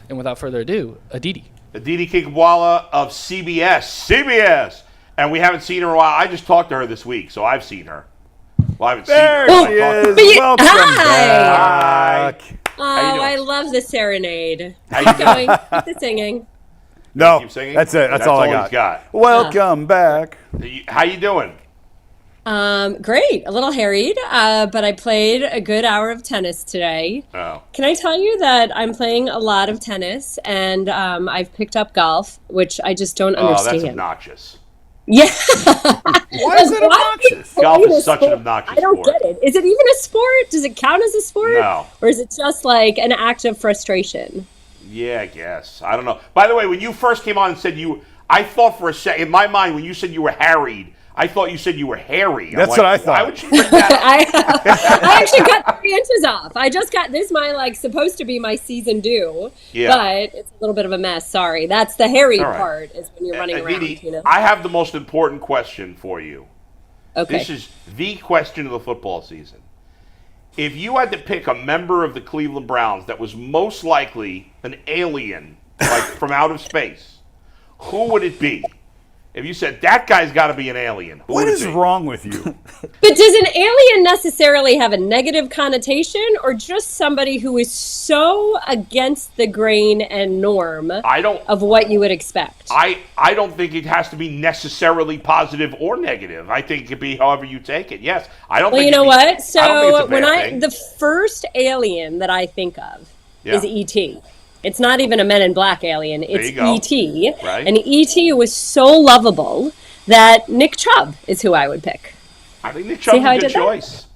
And without further ado, Aditi. Aditi Kinkhabwala of CBS. And we haven't seen her in a while. I just talked to her this week, so I've seen her. Well, I haven't seen her. There she is. Welcome back. Oh, I love the serenade. How you Keep going. Keep the singing. No, Keep singing? that's it. That's all I he's got. Welcome back. How you doing? Great. A little harried, but I played a good hour of tennis today. Oh. Can I tell you that I'm playing a lot of tennis, and I've picked up golf, which I just don't understand. Oh, that's obnoxious. Yeah. Why is it obnoxious? Golf is such an obnoxious sport. I don't get it. Is it even a sport? Does it count as a sport? No. Or is it just like an act of frustration? Yeah, I guess. I don't know. By the way, when you first came on and said I thought for a second, in my mind, when you said you were harried, I thought you said you were hairy. That's what I thought. Why would you bring that up? I actually cut 3 inches off. I just got this. Supposed to be my season due, but it's a little bit of a mess. Sorry, that's the hairy part. Is when you're running around. Aditi, You know? I have the most important question for you. Okay. This is the question of the football season. If you had to pick a member of the Cleveland Browns that was most likely an alien, like from out of space, who would it be? If you said, that guy's got to be an alien, who What would it is be? wrong with you? But does an alien necessarily have a negative connotation, or just somebody who is so against the grain and norm of what you would expect? I don't think it has to be necessarily positive or negative. I think it could be however you take it. Yes, I don't. Well, think you know what? I So don't think it's a bad thing. the first alien that I think of is Yeah. E.T. It's not even a Men in Black alien. It's E.T. Right. And E.T. was so lovable that Nick Chubb is who I would pick. I think Nick Chubb's a good did that? choice.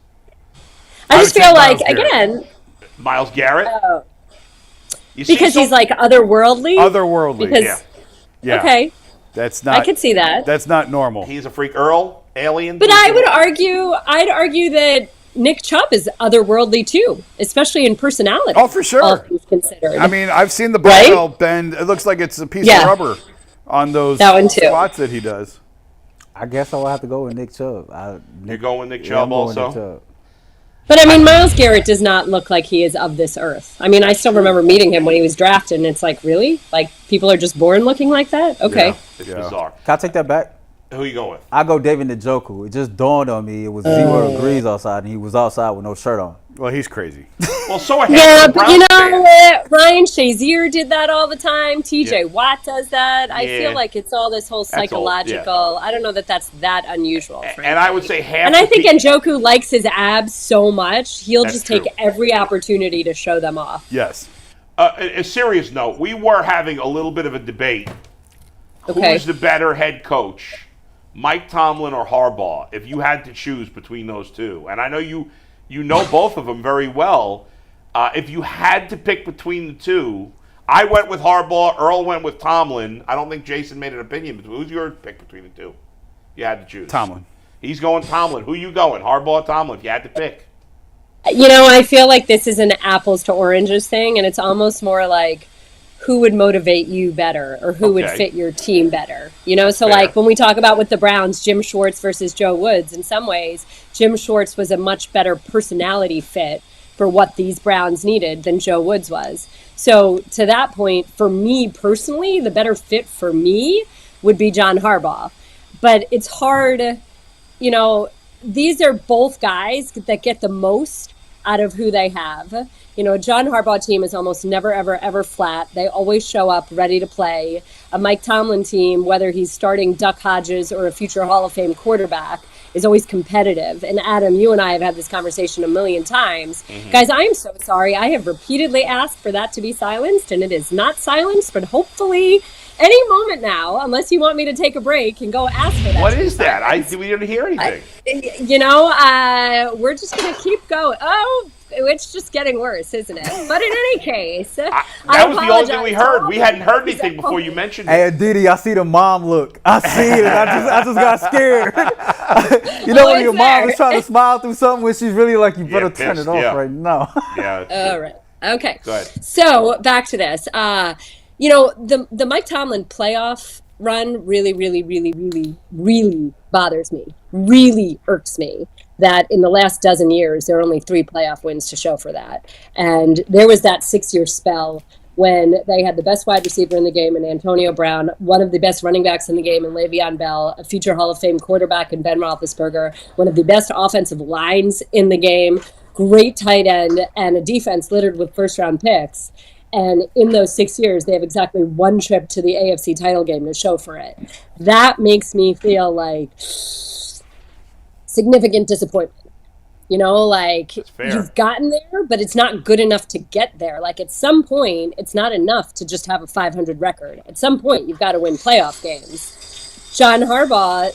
I just feel like, Myles Garrett. again, Myles Garrett. You see because some- he's like otherworldly. Otherworldly. Because, Yeah. okay, That's not. I could see that. That's not normal. He's a freak. Earl, alien. But I'd argue that Nick Chubb is otherworldly too, especially in personality. Oh, for sure. All things considered. I mean, I've seen the barbell bend. It looks like it's a piece of rubber on those That one too. squats that he does. I guess I will have to go with Nick Chubb. You're going with Nick I'm Chubb going with also? Nick Chubb. But I mean, Myles Garrett does not look like he is of this earth. I mean, I still remember meeting him when he was drafted, and it's like, really? Like, people are just born looking like that? Okay. Yeah, it's bizarre. Can I take that back? Who you going with? I go David Njoku. It just dawned on me it was 0 degrees outside, and he was outside with no shirt on. Well, he's crazy. Well, so are Yeah, half the but you Browns know fans. what? Ryan Shazier did that all the time. TJ Yeah. Watt does that. I Yeah. feel like it's all this whole That's all, psychological. I don't know that that's that unusual. And I would say half. And I the think pe- Njoku likes his abs so much, he'll That's just take true. every opportunity to show them off. Yes. A serious note, we were having a little bit of a debate. Okay. Who's the better head coach, Mike Tomlin or Harbaugh, if you had to choose between those two? And I know you know both of them very well. If you had to pick between the two, I went with Harbaugh, Earl went with Tomlin. I don't think Jason made an opinion. Who's your pick between the two? You had to choose. Tomlin. He's going Tomlin. Who you going, Harbaugh or Tomlin, if you had to pick? You know, I feel like this is an apples to oranges thing, and it's almost more like who would motivate you better or who would Okay. fit your team better. You know, so Fair. like when we talk about with the Browns, Jim Schwartz versus Joe Woods, in some ways, Jim Schwartz was a much better personality fit for what these Browns needed than Joe Woods was. So to that point, for me personally, the better fit for me would be John Harbaugh. But it's hard, you know, these are both guys that get the most out of who they have. You know, a John Harbaugh team is almost never, ever, ever flat. They always show up ready to play. A Mike Tomlin team, whether he's starting Duck Hodges or a future Hall of Fame quarterback, is always competitive. And Adam, you and I have had this conversation a million times. Guys, I am so sorry. I have repeatedly asked for that to be silenced, and it is not silenced, but hopefully any moment now, unless you want me to take a break and go ask for that. What to be is that? silenced. We didn't hear anything. You know, we're just going to keep going. Oh, it's just getting worse, isn't it? But in any case, that was the only thing we heard. We hadn't heard anything before you mentioned Hey, it. Aditi, I see the mom look. I see it. I just got scared. You know when your mom is trying to smile through something when she's really like, you better turn pissed, it off yeah. right now. Yeah. all right. Okay. Go ahead. So back to this. You know, the Mike Tomlin playoff run really, really, really, really, really bothers me. Really irks me that in the last dozen years, there are only 3 playoff wins to show for that. And there was that 6-year spell when they had the best wide receiver in the game in Antonio Brown, one of the best running backs in the game in Le'Veon Bell, a future Hall of Fame quarterback in Ben Roethlisberger, one of the best offensive lines in the game, great tight end, and a defense littered with first-round picks. And in those 6 years, they have exactly one trip to the AFC title game to show for it. That makes me feel like significant disappointment. You know, like you've gotten there, but it's not good enough to get there. Like at some point, it's not enough to just have a 500 record. At some point, you've got to win playoff games. John Harbaugh,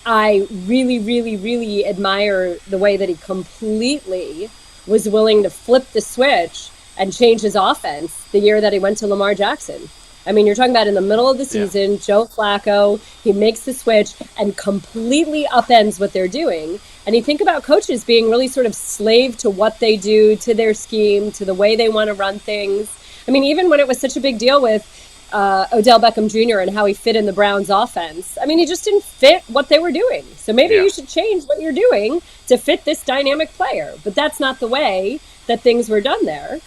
I really, really, really admire the way that he completely was willing to flip the switch and change his offense the year that he went to Lamar Jackson. I mean, you're talking about in the middle of the season, Joe Flacco, he makes the switch and completely upends what they're doing. And you think about coaches being really sort of slave to what they do, to their scheme, to the way they want to run things. I mean, even when it was such a big deal with Odell Beckham Jr. and how he fit in the Browns offense, I mean, he just didn't fit what they were doing. So maybe you should change what you're doing to fit this dynamic player. But that's not the way that things were done there.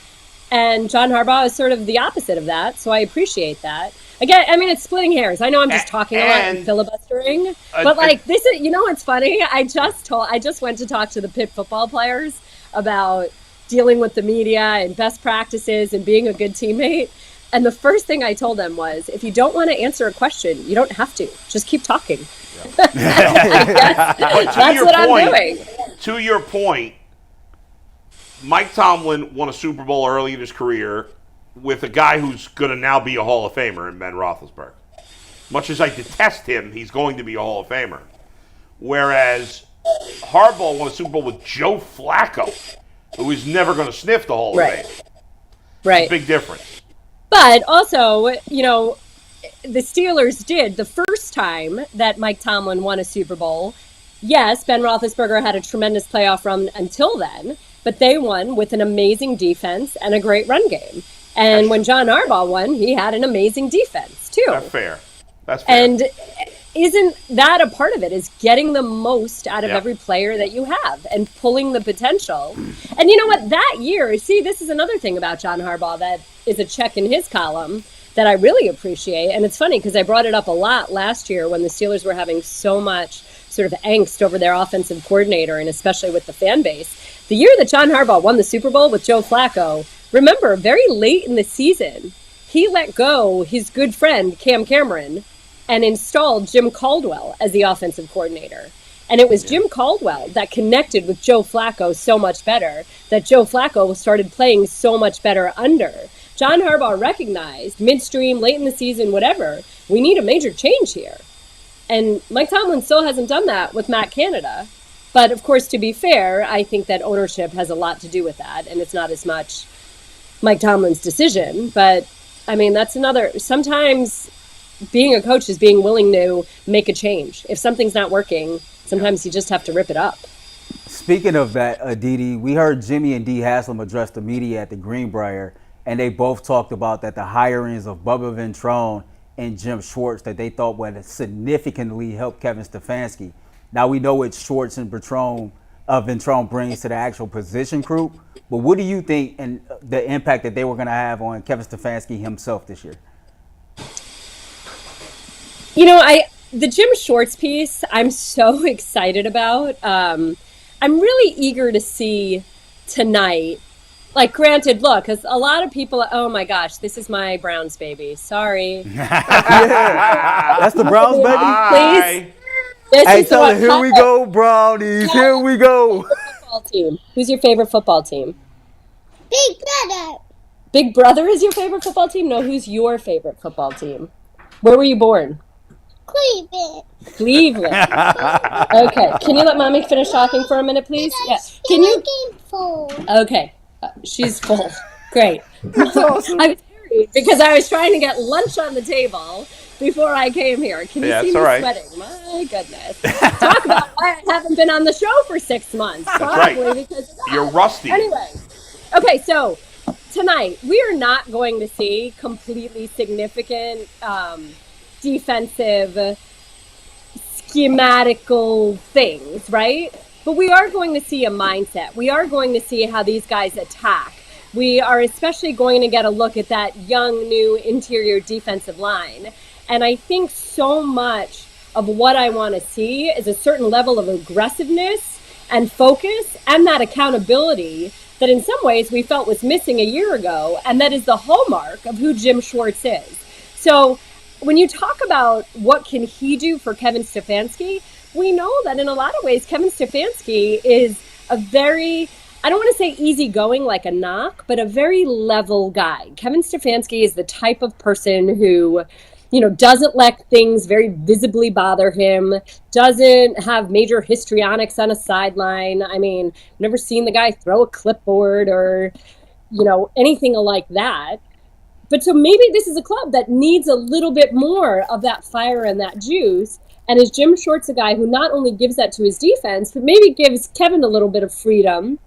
And John Harbaugh is sort of the opposite of that, so I appreciate that. Again, I mean, it's splitting hairs. I know I'm just talking a lot and filibustering, but like this is, you know, what's funny? I just went to talk to the Pitt football players about dealing with the media and best practices and being a good teammate. And the first thing I told them was, if you don't want to answer a question, you don't have to. Just keep talking. Yeah. That's what I'm doing. To your point, Mike Tomlin won a Super Bowl early in his career with a guy who's going to now be a Hall of Famer in Ben Roethlisberger. Much as I detest him, he's going to be a Hall of Famer. Whereas Harbaugh won a Super Bowl with Joe Flacco, who is never going to sniff the Hall of Fame. Right. It's a big difference. But also, you know, the Steelers did the first time that Mike Tomlin won a Super Bowl. Yes, Ben Roethlisberger had a tremendous playoff run until then, but they won with an amazing defense and a great run game. And when John Harbaugh won, he had an amazing defense, too. That's fair. And isn't that a part of it, is getting the most out of every player that you have and pulling the potential? And you know what? That year, see, this is another thing about John Harbaugh that is a check in his column that I really appreciate. And it's funny because I brought it up a lot last year when the Steelers were having so much sort of angst over their offensive coordinator, and especially with the fan base. The year that John Harbaugh won the Super Bowl with Joe Flacco, remember, very late in the season, he let go his good friend, Cam Cameron, and installed Jim Caldwell as the offensive coordinator. And it was Jim Caldwell that connected with Joe Flacco so much better, that Joe Flacco started playing so much better under. John Harbaugh recognized, midstream, late in the season, whatever, we need a major change here. And Mike Tomlin still hasn't done that with Matt Canada. But, of course, to be fair, I think that ownership has a lot to do with that, and it's not as much Mike Tomlin's decision. But, I mean, that's another – sometimes being a coach is being willing to make a change. If something's not working, sometimes you just have to rip it up. Speaking of that, Aditi, we heard Jimmy and Dee Haslam address the media at the Greenbrier, and they both talked about that the hirings of Bubba Ventrone and Jim Schwartz that they thought would significantly help Kevin Stefanski. Now we know what Schwartz and Ventrone brings to the actual position group, but what do you think and the impact that they were going to have on Kevin Stefanski himself this year? You know, the Jim Schwartz piece, I'm so excited about. I'm really eager to see tonight. Like, granted, look, because a lot of people, oh my gosh, this is my Browns baby. Sorry. That's the Browns baby? Please. Hey, tell her, here we go, Brownies. Here we go. Football team. Who's your favorite football team? Big Brother. Big Brother is your favorite football team? No, who's your favorite football team? Where were you born? Cleveland. Okay. Can you let Mommy finish talking for a minute, please? Yeah. Can you? Full. Okay. She's full. Great. That's awesome. I was worried because I was trying to get lunch on the table before I came here. Can you see me sweating? My goodness. Talk about why I haven't been on the show for 6 months. Probably because of that. You're rusty. Anyway. Okay, so tonight we are not going to see completely significant defensive schematical things, right? But we are going to see a mindset. We are going to see how these guys attack. we are especially going to get a look at that young, new interior defensive line. And I think so much of what I want to see is a certain level of aggressiveness and focus and that accountability that in some ways we felt was missing a year ago. And that is the hallmark of who Jim Schwartz is. So when you talk about what can he do for Kevin Stefanski, we know that in a lot of ways, Kevin Stefanski is a very, I don't want to say easygoing like a knock, but a very level guy. Kevin Stefanski is the type of person who, doesn't let things very visibly bother him, doesn't have major histrionics on a sideline. I mean, I've never seen the guy throw a clipboard or, anything like that. But so maybe this is a club that needs a little bit more of that fire and that juice. And is Jim Schwartz a guy who not only gives that to his defense, but maybe gives Kevin a little bit of freedom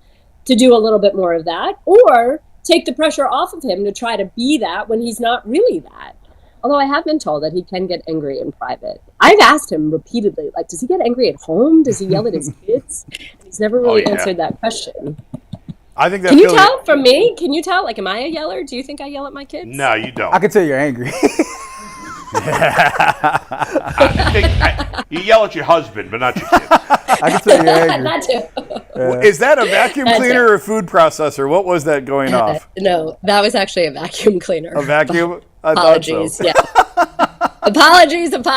to do a little bit more of that, or take the pressure off of him to try to be that when he's not really that. Although I have been told that he can get angry in private. I've asked him repeatedly, like, does he get angry at home? Does he yell at his kids? He's never really answered that question. I think that. Can you tell from me? Can you tell? Like, am I a yeller? Do you think I yell at my kids? No, you don't. I can tell you're angry. You yell at your husband, but not your kids. I can tell you're angry. That too. Is that a vacuum cleaner or a food processor? What was that going off? No, that was actually a vacuum cleaner. A vacuum? Apologies, yeah. Apologies. No, it's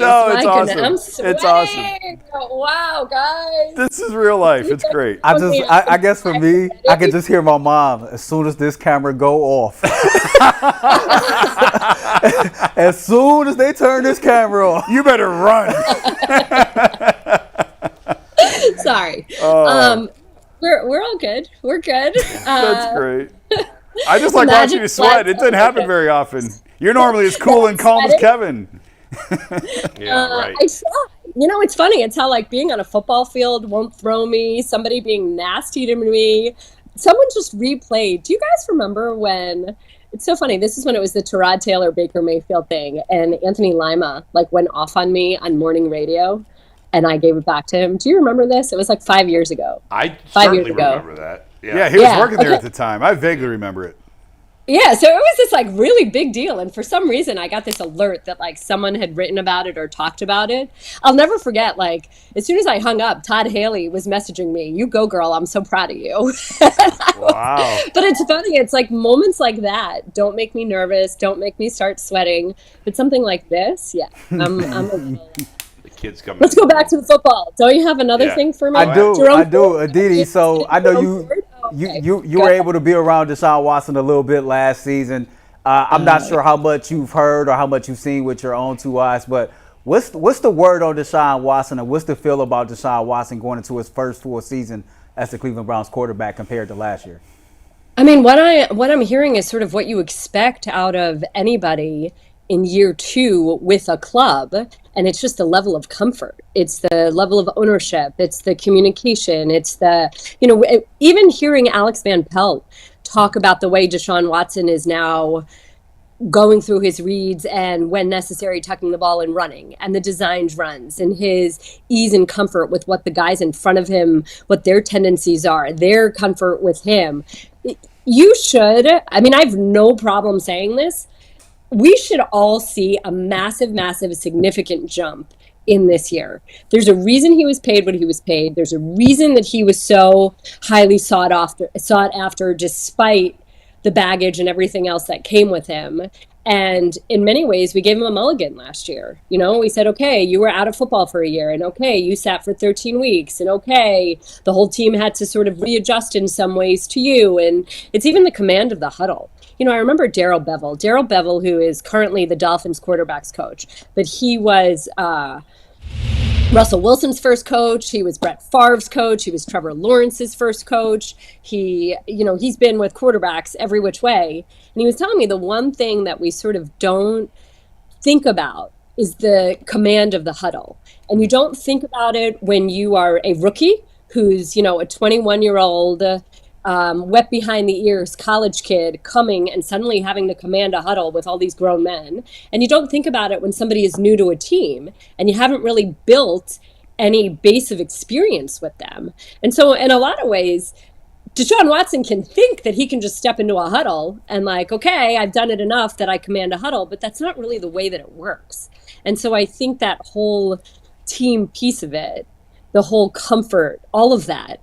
My awesome. goodness, I'm sweating. It's awesome. Wow, guys. This is real life. It's great. I guess for me, I can just hear my mom as soon as this camera go off. As soon as they turn this camera off, You better run. Sorry. We're all good. We're good. That's great. I just like watching you sweat. It doesn't happen very often. You're normally as cool and calm as Kevin. Yeah, right. I try. It's funny. It's how, like, being on a football field won't throw me, somebody being nasty to me. Someone just replayed. Do you guys remember when, it's so funny, this is when it was the Tyrod Taylor Baker Mayfield thing, and Anthony Lima, like, went off on me on morning radio, and I gave it back to him. Do you remember this? It was like 5 years ago. I 5 years certainly ago. remember that. Yeah, he was working there at the time. I vaguely remember it. Yeah, so it was this, like, really big deal. And for some reason, I got this alert that, like, someone had written about it or talked about it. I'll never forget, like, as soon as I hung up, Todd Haley was messaging me, "You go, girl. I'm so proud of you." Wow. But it's funny. It's like moments like that don't make me nervous, don't make me start sweating. But something like this, yeah, I'm The kids coming. Let's go back to the football. Don't you have another thing for me? I do, Aditi. So I know Okay. you were able to be around Deshaun Watson a little bit last season. I'm not sure how much you've heard or how much you've seen with your own two eyes, but what's the word on Deshaun Watson, and what's the feel about Deshaun Watson going into his first full season as the Cleveland Browns quarterback compared to last year? I mean, what I'm hearing is sort of what you expect out of anybody in year two with a club, and it's just the level of comfort. It's the level of ownership. It's the communication. It's the, even hearing Alex Van Pelt talk about the way Deshaun Watson is now going through his reads and, when necessary, tucking the ball and running, and the designed runs, and his ease and comfort with what the guys in front of him, what their tendencies are, their comfort with him. You should, I mean, I have no problem saying this, we should all see a massive, massive, significant jump in this year. There's a reason he was paid what he was paid. There's a reason that he was so highly sought after despite the baggage and everything else that came with him. And in many ways, we gave him a mulligan last year. We said, okay, you were out of football for a year, and okay, you sat for 13 weeks, and okay, the whole team had to sort of readjust in some ways to you. And it's even the command of the huddle. I remember Darrell Bevell, who is currently the Dolphins quarterbacks coach, but he was Russell Wilson's first coach. He was Brett Favre's coach. He was Trevor Lawrence's first coach. He's been with quarterbacks every which way. And he was telling me the one thing that we sort of don't think about is the command of the huddle. And you don't think about it when you are a rookie who's, a 21-year-old wet behind the ears college kid coming and suddenly having to command a huddle with all these grown men. And you don't think about it when somebody is new to a team and you haven't really built any base of experience with them. And so in a lot of ways, Deshaun Watson can think that he can just step into a huddle and like, okay, I've done it enough that I command a huddle, but that's not really the way that it works. And so I think that whole team piece of it, the whole comfort, all of that,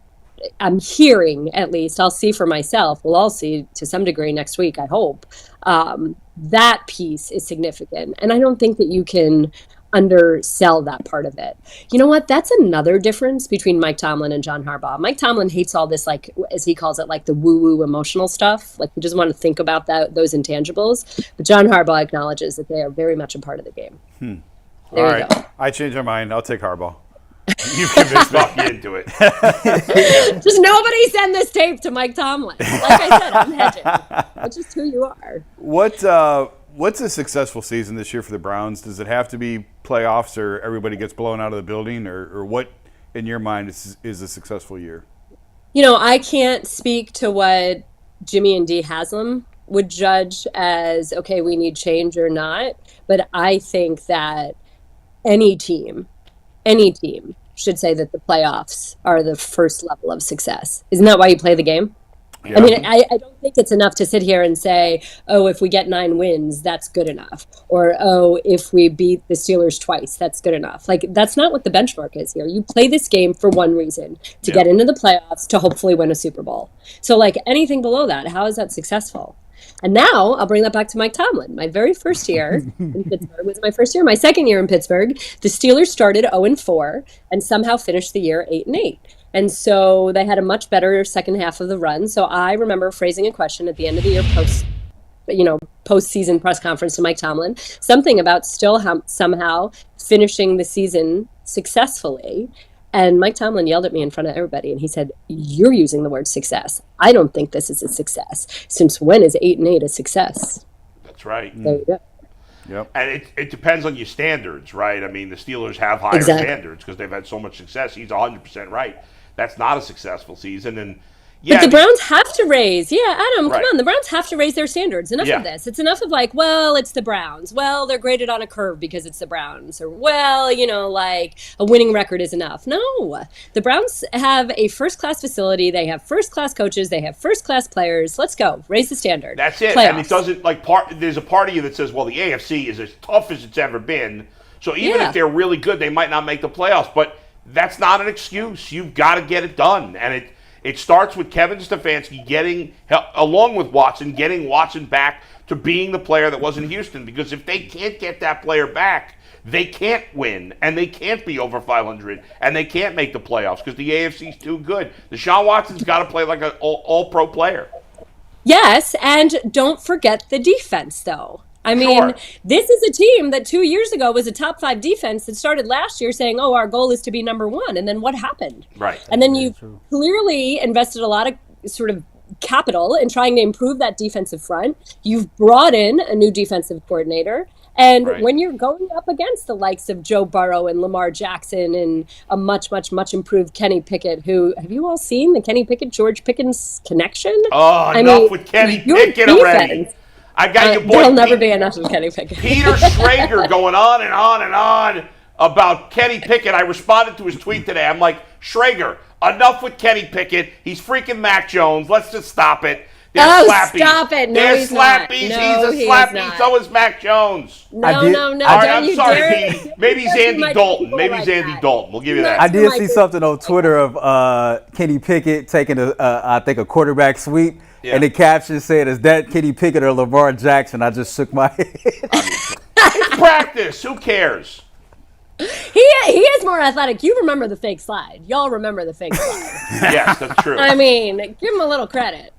I'm hearing, at least, I'll see for myself, we'll all see to some degree next week, I hope, that piece is significant. And I don't think that you can undersell that part of it. You know what? That's another difference between Mike Tomlin and John Harbaugh. Mike Tomlin hates all this, like, as he calls it, like the woo-woo emotional stuff. Like, he doesn't want to think about those intangibles. But John Harbaugh acknowledges that they are very much a part of the game. There All you right. go. I changed my mind. I'll take Harbaugh. You've convinced me. Talk you into it. Just nobody send this tape to Mike Tomlin. Like I said, I'm hedging. That's just who you are. What's a successful season this year for the Browns? Does it have to be playoffs or everybody gets blown out of the building? Or what, in your mind, is a successful year? You know, I can't speak to what Jimmy and Dee Haslam would judge as, okay, we need change or not. But I think that any team should say that the playoffs are the first level of success. Isn't that why you play the game? Yeah. I mean, I don't think it's enough to sit here and say, oh, if we get 9 wins, that's good enough. Or, oh, if we beat the Steelers twice, that's good enough. Like, that's not what the benchmark is here. You play this game for one reason, to get into the playoffs, to hopefully win a Super Bowl. So, like, anything below that, how is that successful? And now I'll bring that back to Mike Tomlin. My very first year in Pittsburgh was my first year. My second year in Pittsburgh, the Steelers started 0-4 and somehow finished the year 8-8. And so they had a much better second half of the run. So I remember phrasing a question at the end of the year post-season press conference to Mike Tomlin, something about still somehow finishing the season successfully. And Mike Tomlin yelled at me in front of everybody, and he said, "You're using the word success. I don't think this is a success. Since when is 8-8 a success?" That's right. There you go. Yep. And it depends on your standards, right? I mean, the Steelers have higher standards because they've had so much success. He's 100% right. That's not a successful season. And yeah, but the Browns have to raise. Yeah, Adam, Right. come on. The Browns have to raise their standards. Enough of this. It's enough of like, well, it's the Browns. Well, they're graded on a curve because it's the Browns. Or, well, you know, like a winning record is enough. No. The Browns have a first-class facility. They have first-class coaches. They have first-class players. Let's go. Raise the standard. That's it. Playoffs. And it doesn't, like, there's a part of you that says, well, the AFC is as tough as it's ever been. So even if they're really good, they might not make the playoffs. But that's not an excuse. You've got to get it done. And it starts with Kevin Stefanski getting, along with Watson, getting Watson back to being the player that was in Houston. Because if they can't get that player back, they can't win, and they can't be over 500, and they can't make the playoffs because the AFC's too good. Deshaun Watson's got to play like an all-pro player. Yes, and don't forget the defense, though. I mean, this is a team that 2 years ago was a top 5 defense that started last year saying, oh, our goal is to be number 1. And then what happened? Right. And then you clearly invested a lot of sort of capital in trying to improve that defensive front. You've brought in a new defensive coordinator. And when you're going up against the likes of Joe Burrow and Lamar Jackson and a much, much, much improved Kenny Pickett, who, have you all seen the Kenny Pickett-George Pickens connection? Oh, enough with Kenny Pickett already. I got your boy. There'll never be enough of Kenny Pickett. Peter Schrager going on and on and on about Kenny Pickett. I responded to his tweet today. I'm like, Schrager, enough with Kenny Pickett. He's freaking Mac Jones. Let's just stop it. They're slappies. Stop it. No, They're he's slappies. Not. No, he's a slappy. So is Mac Jones. No. All right, I'm sorry, Pete. Maybe he's Andy Dalton. Maybe he's Andy Dalton. We'll give you that. I did see something on Twitter of Kenny Pickett taking I think a quarterback sweep. Yeah. And the caption said, "Is that Kenny Pickett or Lamar Jackson?" I just shook my head. It's practice. Who cares? He is more athletic. You remember the fake slide. Y'all remember the fake slide. Yes, that's true. I mean, give him a little credit.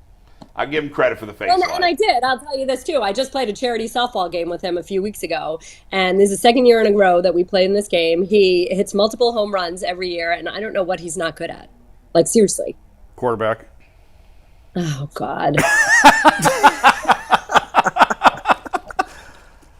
I give him credit for the fake slide. And I did. I'll tell you this, too. I just played a charity softball game with him a few weeks ago, and this is the second year in a row that we played in this game. He hits multiple home runs every year, and I don't know what he's not good at. Like, seriously. Quarterback. Oh, God.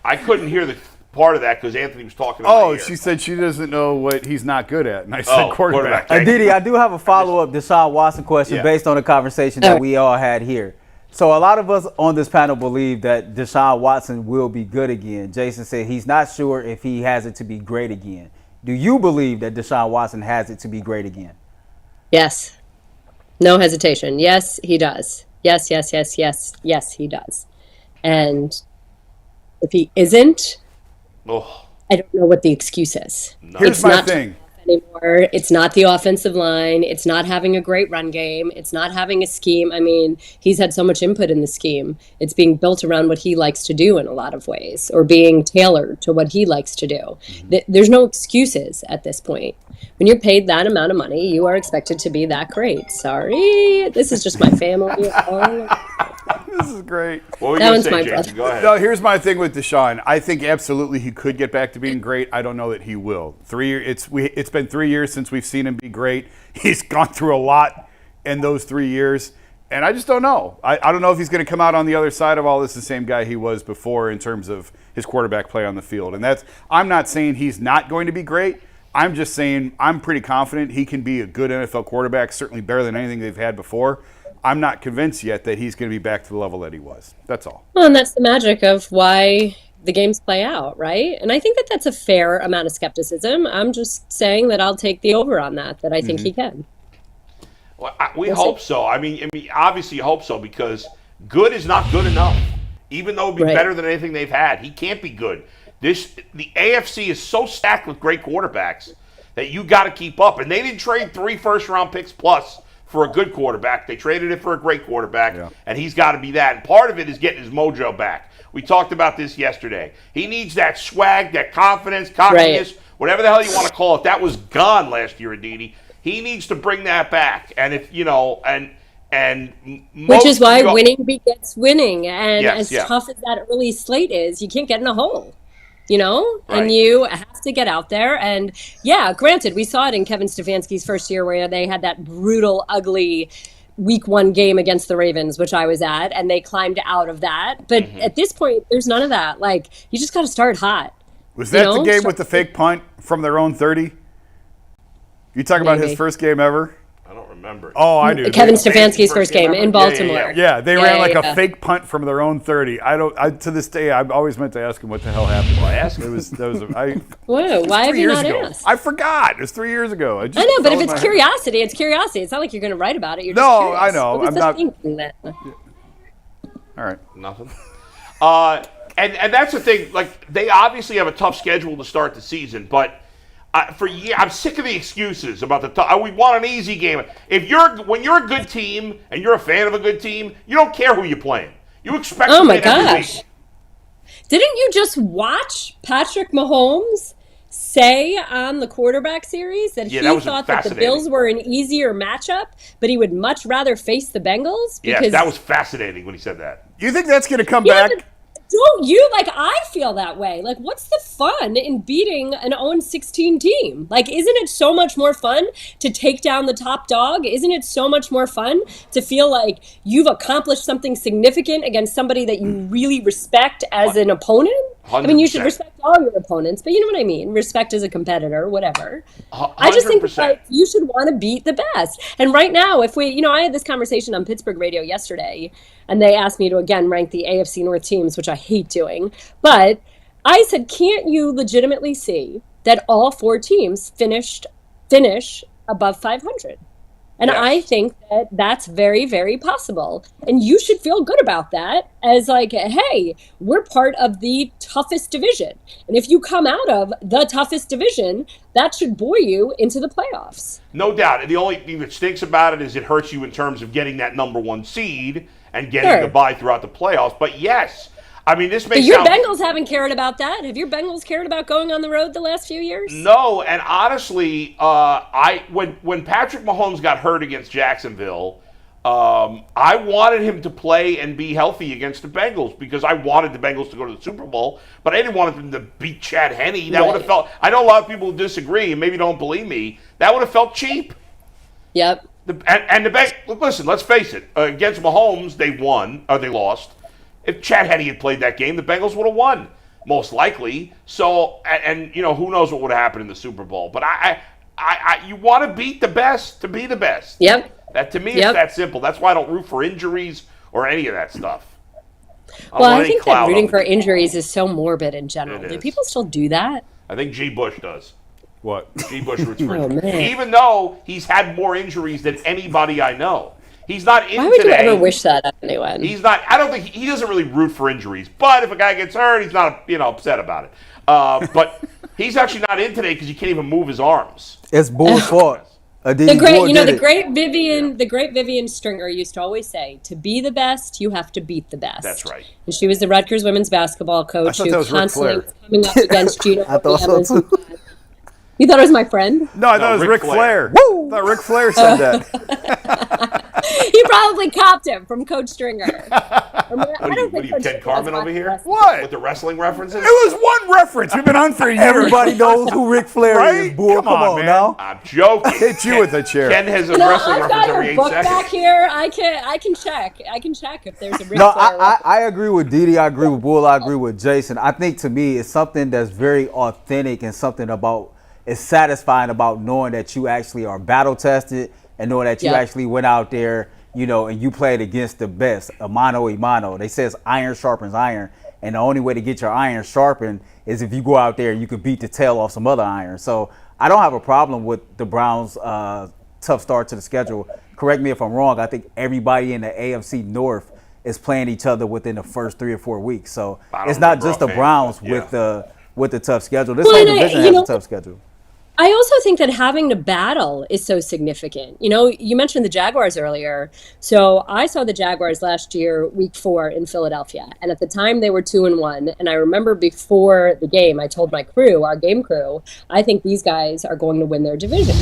I couldn't hear the part of that because Anthony was talking about Oh, she said she doesn't know what he's not good at. And I said quarterback. quarterback. Aditi, I do have a follow-up Deshaun Watson question based on the conversation that we all had here. So a lot of us on this panel believe that Deshaun Watson will be good again. Jason said he's not sure if he has it to be great again. Do you believe that Deshaun Watson has it to be great again? Yes. No hesitation. Yes, he does. Yes, yes, yes, yes, yes, he does. And if he isn't, Oh, I don't know what the excuse is. Here's It's my not thing. anymore. It's not the offensive line. It's not having a great run game. It's not having a scheme. I mean, he's had so much input in the scheme. It's being built around what he likes to do in a lot of ways, or being tailored to what he likes to do. There's no excuses at this point. When you're paid that amount of money, you are expected to be that great. Sorry, this is just my family. This is great. what were you That going one's to my say, brother. Jason? Go ahead. No, here's my thing with Deshaun. I think absolutely he could get back to being great. I don't know that he will. 3 years. It's been 3 years since we've seen him be great. He's gone through a lot in those 3 years, and I just don't know. I don't know if he's going to come out on the other side of all this the same guy he was before in terms of his quarterback play on the field. And I'm not saying he's not going to be great. I'm just saying I'm pretty confident he can be a good NFL quarterback, certainly better than anything they've had before. I'm not convinced yet that he's going to be back to the level that he was. That's all. Well, and that's the magic of why the games play out, right? And I think that that's a fair amount of skepticism. I'm just saying that I'll take the over on that I think he can. Well, we hope so. I mean, obviously you hope so because good is not good enough. Even though it would be Right. better than anything they've had, he can't be good. The AFC is so stacked with great quarterbacks that you got to keep up. And they didn't trade 3 first-round picks plus for a good quarterback. They traded it for a great quarterback, and he's got to be that. And part of it is getting his mojo back. We talked about this yesterday. He needs that swag, that confidence, cockiness, whatever the hell you want to call it. That was gone last year, Aditi. He needs to bring that back. And if Which is why winning begets winning. And Yes, as tough as that early slate is, you can't get in a hole. And Right. you have to get out there. And yeah, granted, we saw it in Kevin Stefanski's first year where they had that brutal, ugly week 1 game against the Ravens, which I was at, and they climbed out of that. But at this point, there's none of that. Like, you just got to start hot. Was that the game with the fake punt from their own 30? You talking about his Maybe. first game ever? I don't remember. Oh, I do. Kevin Stefanski's Stefanski's first first game game ever? in Baltimore. Yeah, they ran like yeah. a fake punt from their own 30. To this day, I've always meant to ask him what the hell happened. Well, ask him. Whoa, why have 3 you years not ago. asked? I forgot. It was 3 years ago. I know, but if it's curiosity, it's curiosity. It's not like you're going to write about it. You're just No, curious. I know. What was I'm the not- thinking then? All right. Nothing. And that's the thing. Like, they obviously have a tough schedule to start the season, but I'm sick of the excuses about we want an easy game. When you're a good team and you're a fan of a good team, you don't care who you're playing. You expect Oh to my win every gosh. week. Didn't you just watch Patrick Mahomes say on the quarterback series that Yeah, he that was thought that the fascinating. Bills were an easier matchup, but he would much rather face the Bengals? Yeah, that was fascinating when he said that. You think that's going to come Yeah, back? but don't you? Like, I feel that way. Like, what's the fun in beating an 0-16 team? Like, isn't it so much more fun to take down the top dog? Isn't it so much more fun to feel like you've accomplished something significant against somebody that you really respect as an opponent? I mean, you should 100%. respect all your opponents, but you know what I mean? Respect as a competitor, whatever. I just think 100%. like you should want to beat the best. And right now, if we, I had this conversation on Pittsburgh radio yesterday, and they asked me to again rank the AFC North teams, which I hate doing. But I said, can't you legitimately see that all 4 teams finish above 500? And Yes. I think that that's very, very possible. And you should feel good about that as like, hey, we're part of the toughest division. And if you come out of the toughest division, that should buoy you into the playoffs. No doubt. The only thing that stinks about it is it hurts you in terms of getting that number 1 seed and getting Sure. the bye throughout the playoffs. But yes, I mean, this But makes your Bengals haven't cared about that. Have your Bengals cared about going on the road the last few years? No, and honestly, when Patrick Mahomes got hurt against Jacksonville, I wanted him to play and be healthy against the Bengals because I wanted the Bengals to go to the Super Bowl, but I didn't want them to beat Chad Henne. That would have felt. I know a lot of people disagree and maybe don't believe me. That would have felt cheap. Yep. The Bengals. Listen, let's face it. Against Mahomes, they won or they lost. If Chad Henne had played that game, the Bengals would have won, most likely. So, and who knows what would have happened in the Super Bowl. But you want to beat the best to be the best. Yep. That to me is that simple. That's why I don't root for injuries or any of that stuff. Well, I think that rooting for injuries is so morbid in general. It Do is. people still do that? I think G. Bush does. What? G. Bush roots for Oh, injuries. man. Even though he's had more injuries than anybody I know. He's not in Why would today. you ever wish that on anyone? He's not. I don't think he doesn't really root for injuries. But if a guy gets hurt, he's not upset about it. But he's actually not in today because he can't even move his arms. It's Bull's fault. Aditi, The great, Bull you know, did the it. great Vivian Stringer used to always say, "To be the best, you have to beat the best." That's right. And she was the Rutgers women's basketball coach thought who that was Ric constantly Flair. was coming up against Gino. I thought so, Williams. too. You thought it was my friend? No, I thought it was Ric Ric Flair. Woo! I thought Ric Flair said that. He probably copped him from Coach Stringer. What are you, Ted Carmen over here? What? With the wrestling references? It was one reference. We've been on for a year. Everybody knows who Ric Flair Right? is. Bull, Come come on, on man. now. I'm joking. Hit you with a chair. Ken has a You know, wrestling I've reference got every her 8 book seconds. back here. I can check. I can check if there's a Ric No, Flair. I agree with Didi. I agree with Bull. I agree with Jason. I think to me, it's something that's very authentic and something about it's satisfying about knowing that you actually are battle tested and knowing that you Yeah. actually went out there, and you played against the best, a mano a mano. They says iron sharpens iron, and the only way to get your iron sharpened is if you go out there and you can beat the tail off some other iron. So I don't have a problem with the Browns' tough start to the schedule. Correct me if I'm wrong. I think everybody in the AFC North is playing each other within the first 3 or 4 weeks. So Bottom it's not of the just the rough Browns end, yeah. with the tough schedule. This Well, whole and division you has know- a tough schedule. I also think that having to battle is so significant. You know, you mentioned the Jaguars earlier. So I saw the Jaguars last year, week 4 in Philadelphia. And at the time they were 2-1. And I remember before the game, I told my crew, our game crew, I think these guys are going to win their division.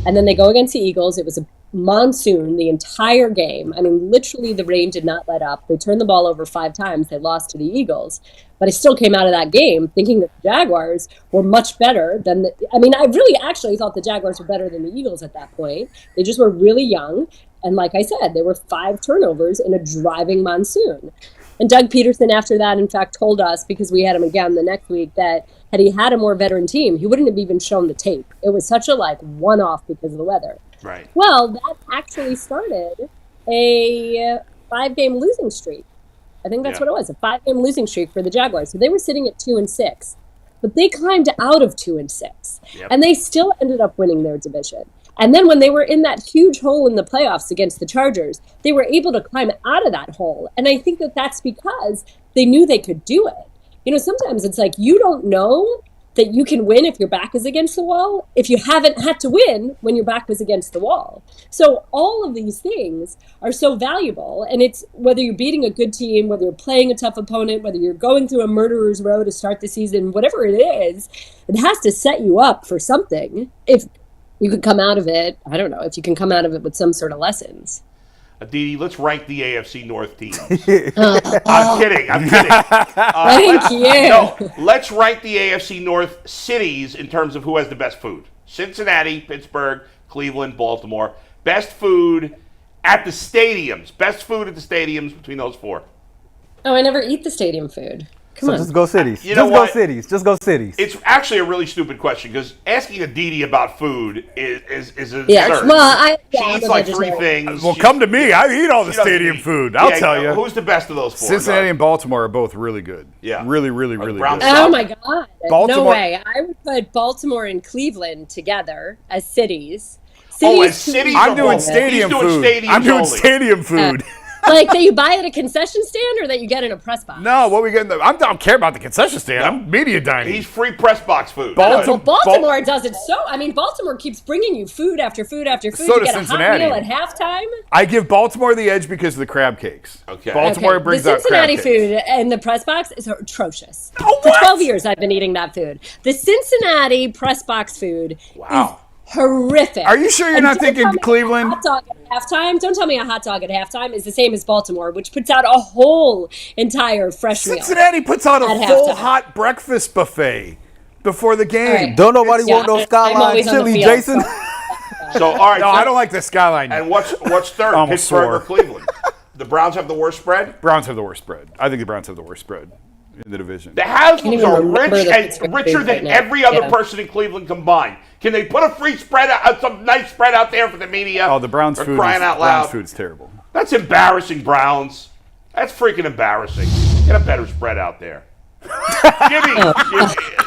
And then they go against the Eagles. It was a monsoon the entire game. I mean, literally the rain did not let up. They turned the ball over 5 times. They lost to the Eagles. But I still came out of that game thinking that the Jaguars were much better than I really actually thought the Jaguars were better than the Eagles at that point. They just were really young. And like I said, there were 5 turnovers in a driving monsoon. And Doug Peterson, after that, in fact, told us, because we had him again the next week, that had he had a more veteran team, he wouldn't have even shown the tape. It was such a one-off because of the weather. Right. Well, that actually started a 5-game losing streak. I think that's Yeah. what it was, a 5-game losing streak for the Jaguars. So they were sitting at 2-6, but they climbed out of 2-6, Yep. and they still ended up winning their division. And then when they were in that huge hole in the playoffs against the Chargers, they were able to climb out of that hole. And I think that that's because they knew they could do it. You know, sometimes it's like you don't know that you can win if your back is against the wall, if you haven't had to win when your back was against the wall. So all of these things are so valuable. And it's whether you're beating a good team, whether you're playing a tough opponent, whether you're going through a murderer's row to start the season, whatever it is, it has to set you up for something. If you could come out of it, I don't know, if you can come out of it with some sort of lessons. Aditi, let's rank the AFC North teams. I'm kidding. Thank you. No, let's rank the AFC North cities in terms of who has the best food. Cincinnati, Pittsburgh, Cleveland, Baltimore. Best food at the stadiums. Best food at the stadiums between those 4. Oh, I never eat the stadium food. Come So on. just go cities. You know Just go what? cities. Just go cities. It's actually a really stupid question because asking Aditi about food is Yeah, absurd. well, She I'm eats a like 3 vegetarian. things. Well, She- come to me. I eat all the she doesn't stadium eat. food. I'll Yeah, tell you. Who's the best of those 4? Cincinnati and Baltimore are both really good. Yeah. Really, really, Are the really Browns good. solid? Oh my God. No Baltimore- way. I would put Baltimore and Cleveland together as cities. Oh, Cities as cities to are I'm doing both- stadium he's doing food. stadiums I'm doing only. stadium food. like that you buy at a concession stand or that you get in a press box? No, what we getting? I don't care about the concession stand. I'm media dining. He's free press box food. Baltimore- Well, Baltimore does it so. I mean, Baltimore keeps bringing you food after food after food. So you does get Cincinnati. a hot meal at halftime. I give Baltimore the edge because of the crab cakes. Okay. Baltimore Okay, brings the out crab Cincinnati cakes. food in the press box is atrocious. Oh, For what? 12 years, I've been eating that food. The Cincinnati press box food Wow. is horrific. Are you sure you're And not don't thinking tell me Cleveland? A hot dog at halftime. Don't tell me a hot dog at halftime is the same as Baltimore, which puts out a whole entire fresh meal. Cincinnati puts out a At full halftime. hot breakfast buffet before the game. All right. Don't nobody Yeah, want no I'm skyline always on the chili, field, Jason. So, all right. No, so- I don't like the skyline. And what's third? Almost Pittsburgh swore. or Cleveland? The Browns have the worst spread? Browns have the worst spread. I think the Browns have the worst spread in the division. The Haslam's even are remember rich the and Pittsburgh richer food than right now. every other Yeah. person in Cleveland combined. Can they put a free spread out, some nice spread out there for the media? Oh, the Browns For food. crying out loud. Browns food's terrible. That's embarrassing, Browns. That's freaking embarrassing. Get a better spread out there. Jimmy,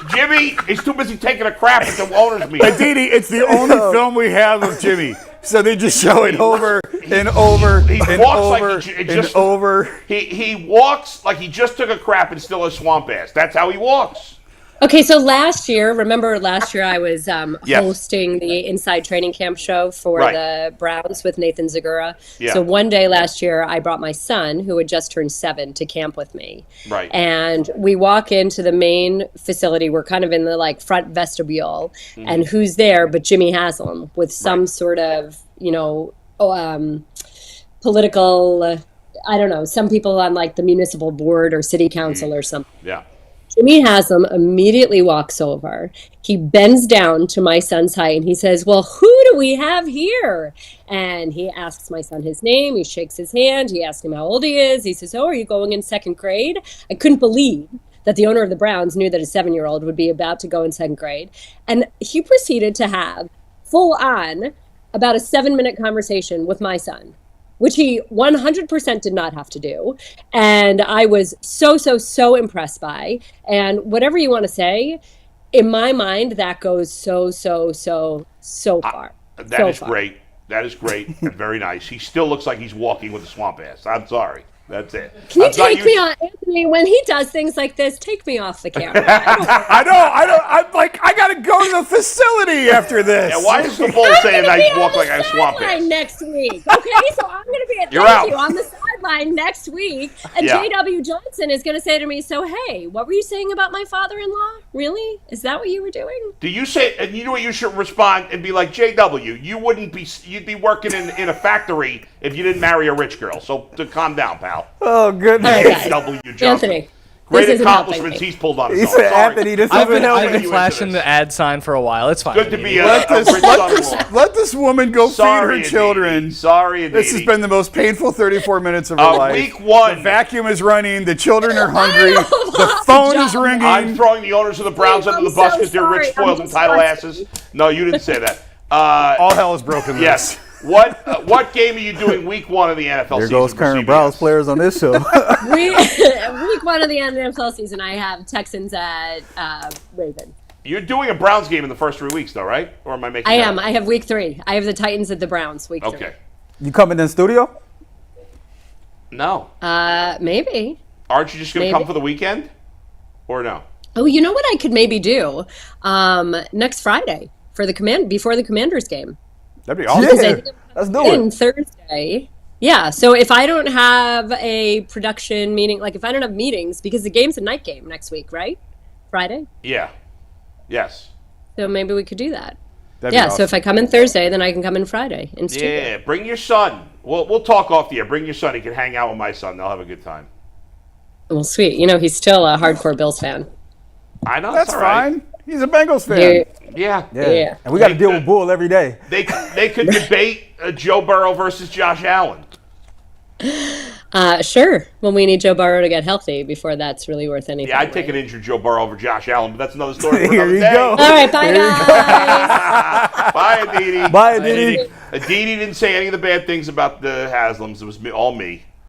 Jimmy is too busy taking a crap at the owners' meeting. Aditi, it's the only film we have of Jimmy. So they just show it over and over He and walks over like he and just, over. He walks like he just took a crap and still has swamp ass. That's how he walks. Okay, so remember last year I was Yes. hosting the Inside Training Camp show for Right. the Browns with Nathan Zagura. Yeah. So one day last year, I brought my son, who had just turned 7, to camp with me. Right. And we walk into the main facility. We're kind of in the front vestibule, and who's there but Jimmy Haslam with some sort of political. I don't know, some people on the municipal board or city council or something. Yeah. Jimmy Haslam immediately walks over. He bends down to my son's height and he says, "Well, who do we have here?" And he asks my son his name. He shakes his hand. He asks him how old he is. He says, "Oh, are you going in 2nd grade?" I couldn't believe that the owner of the Browns knew that a 7-year-old would be about to go in 2nd grade. And he proceeded to have full on about a 7-minute conversation with my son, which he 100% did not have to do. And I was so impressed by. And whatever you want to say, in my mind, that goes so far. That is great. That is great and very nice. He still looks like he's walking with a swamp ass. I'm sorry. That's it. Can you take me on, Anthony, when he does things like this, take me off the camera. I gotta go to the facility after this. Yeah, why is the bull saying I walk like I swamp ass? Next week. Okay, so I'm going to be You're out. on the sideline next week, and Yeah. J.W. Johnson is going to say to me, "So, hey, what were you saying about my father-in-law? Really? Is that what you were doing?" Do you say, and you know what, you should respond and be like, JW, you'd be working in a factory if you didn't marry a rich girl. So to calm down, pal. Oh, goodness. All right, guys. JW Johnson. Anthony, Great this isn't accomplishments helping me. he's pulled on his He own. said, Sorry. Anthony, this I've been, isn't I've you been into flashing this. the ad sign for a while. It's fine. Good to be a Let rich son-in-law. let this woman go Sorry, feed her children. Aditi. Sorry, Aditi. This has been the most painful 34 minutes of her life. Week 1. The vacuum is running. The children are hungry. The phone is ringing. I'm throwing the owners of the Browns Wait, under the I'm bus so because they're rich, sorry. spoiled, I'm entitled disgusted. asses. No, you didn't say that. All hell is broken loose. Yes. What game are you doing week 1 of the NFL There season? goes for current CBS? Browns players on this show. Week 1 of the NFL season, I have Texans at Ravens. You're doing a Browns game in the first 3 weeks, though, right? Or am I making I that am. up? I have week 3. I have the Titans at the Browns, week 3. Okay. You coming in studio? No. Maybe. Aren't you just going to Maybe. come for the weekend? Or no? Oh, you know what I could maybe do? Next Friday for before the Commanders game. That'd be awesome. Because I Yeah, think I'm let's do it. in Thursday. Yeah, so if I don't have a production meeting, if I don't have meetings, because the game's a night game next week, right? Friday? Yeah. Yes. So maybe we could do that. That'd be Yeah, awesome. so if I come in Thursday, then I can come in Friday in studio. Yeah, bring your son. We'll talk off the air. Bring your son. He can hang out with my son. They'll have a good time. Well, sweet. He's still a hardcore Bills fan. I know. That's all right. fine. He's a Bengals fan. You- Yeah. Yeah. And we got to deal with Bull every day. They could debate Joe Burrow versus Josh Allen. Sure. Well, we need Joe Burrow to get healthy before that's really worth anything. Yeah, I'd take an injured Joe Burrow over Josh Allen, but that's another story for Here another you day. go. All right, bye, guys. Bye, Aditi. Bye, Aditi. Aditi didn't say any of the bad things about the Haslams. It was all me.